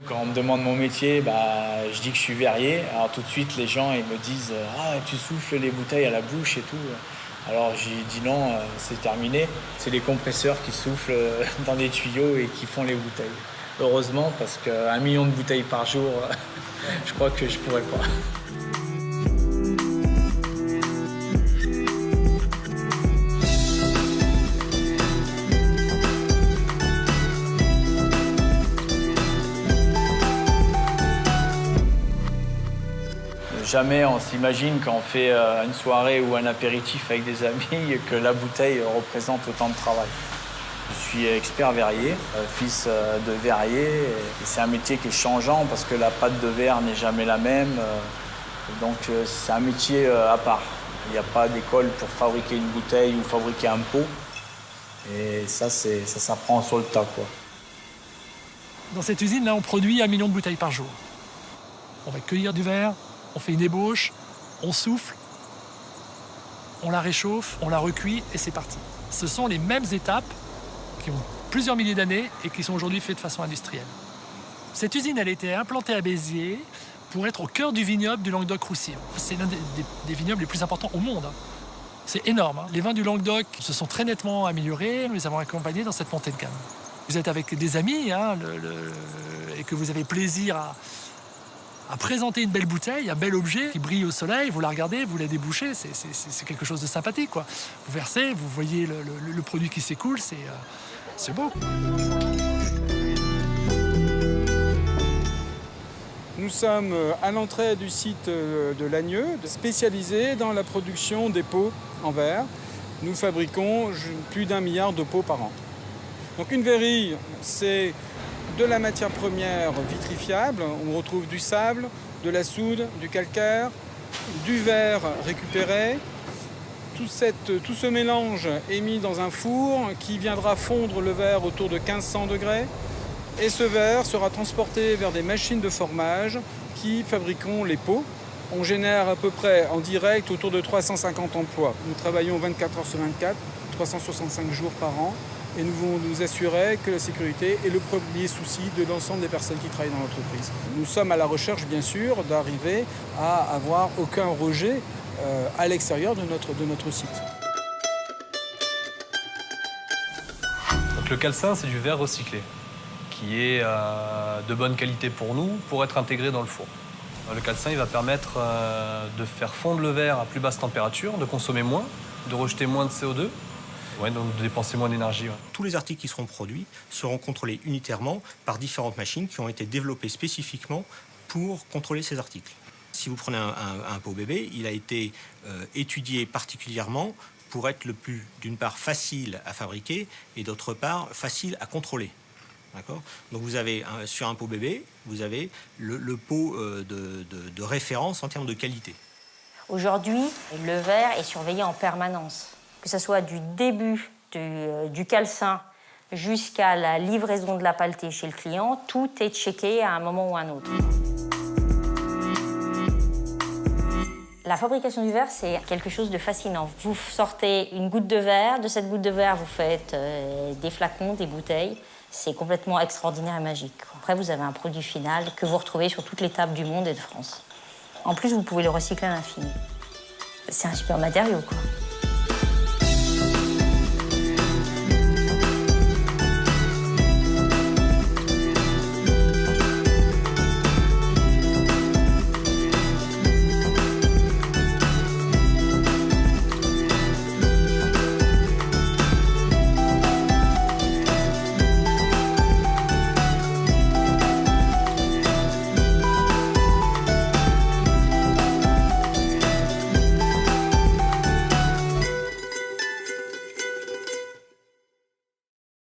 Quand on me demande mon métier, je dis que je suis verrier. Alors tout de suite, les gens ils me disent « Ah, tu souffles les bouteilles à la bouche et tout ». Alors j'ai dit non, c'est terminé. C'est les compresseurs qui soufflent dans des tuyaux et qui font les bouteilles. Heureusement, parce qu'1 million de bouteilles par jour, je crois que je pourrais pas. Jamais on s'imagine quand on fait une soirée ou un apéritif avec des amis que la bouteille représente autant de travail. Je suis expert verrier, fils de verrier. Et c'est un métier qui est changeant parce que la pâte de verre n'est jamais la même. Donc c'est un métier à part. Il n'y a pas d'école pour fabriquer une bouteille ou fabriquer un pot. Et ça s'apprend sur le tas, quoi. Dans cette usine-là, on produit 1 million de bouteilles par jour. On va cueillir du verre. On fait une ébauche, on souffle, on la réchauffe, on la recuit et c'est parti. Ce sont les mêmes étapes qui ont plusieurs milliers d'années et qui sont aujourd'hui faites de façon industrielle. Cette usine, elle a été implantée à Béziers pour être au cœur du vignoble du Languedoc-Roussillon. C'est l'un des vignobles les plus importants au monde. C'est énorme. Les vins du Languedoc se sont très nettement améliorés. Nous les avons accompagnés dans cette montée de gamme. Vous êtes avec des amis et que vous avez plaisir à présenter une belle bouteille, un bel objet qui brille au soleil, vous la regardez, vous la débouchez, c'est quelque chose de sympathique, quoi. Vous versez, vous voyez le produit qui s'écoule, c'est beau. Nous sommes à l'entrée du site de Lagneux, spécialisé dans la production des pots en verre. Nous fabriquons plus d'1 milliard de pots par an. Donc une verrie, c'est de la matière première vitrifiable. On retrouve du sable, de la soude, du calcaire, du verre récupéré. Tout ce mélange est mis dans un four qui viendra fondre le verre autour de 1500 degrés. Et ce verre sera transporté vers des machines de formage qui fabriqueront les pots. On génère à peu près en direct autour de 350 emplois. Nous travaillons 24 heures sur 24, 365 jours par an. Et nous voulons nous assurer que la sécurité est le premier souci de l'ensemble des personnes qui travaillent dans l'entreprise. Nous sommes à la recherche, bien sûr, d'arriver à avoir aucun rejet à l'extérieur de notre site. Donc le calcin, c'est du verre recyclé, qui est de bonne qualité pour nous, pour être intégré dans le four. Le calcin, il va permettre de faire fondre le verre à plus basse température, de consommer moins, de rejeter moins de CO2. Ouais, donc de dépenser moins d'énergie. Ouais. Tous les articles qui seront produits seront contrôlés unitairement par différentes machines qui ont été développées spécifiquement pour contrôler ces articles. Si vous prenez un pot bébé, il a été étudié particulièrement pour être le plus, d'une part, facile à fabriquer et d'autre part, facile à contrôler. D'accord ? Donc vous avez, sur un pot bébé, vous avez le pot de référence en termes de qualité. Aujourd'hui, le verre est surveillé en permanence. Que ce soit du début du calcin jusqu'à la livraison de la pelletée chez le client, tout est checké à un moment ou à un autre. La fabrication du verre, c'est quelque chose de fascinant. Vous sortez une goutte de verre, de cette goutte de verre, vous faites des flacons, des bouteilles. C'est complètement extraordinaire et magique. Après, vous avez un produit final que vous retrouvez sur toutes les tables du monde et de France. En plus, vous pouvez le recycler à l'infini. C'est un super matériau, quoi.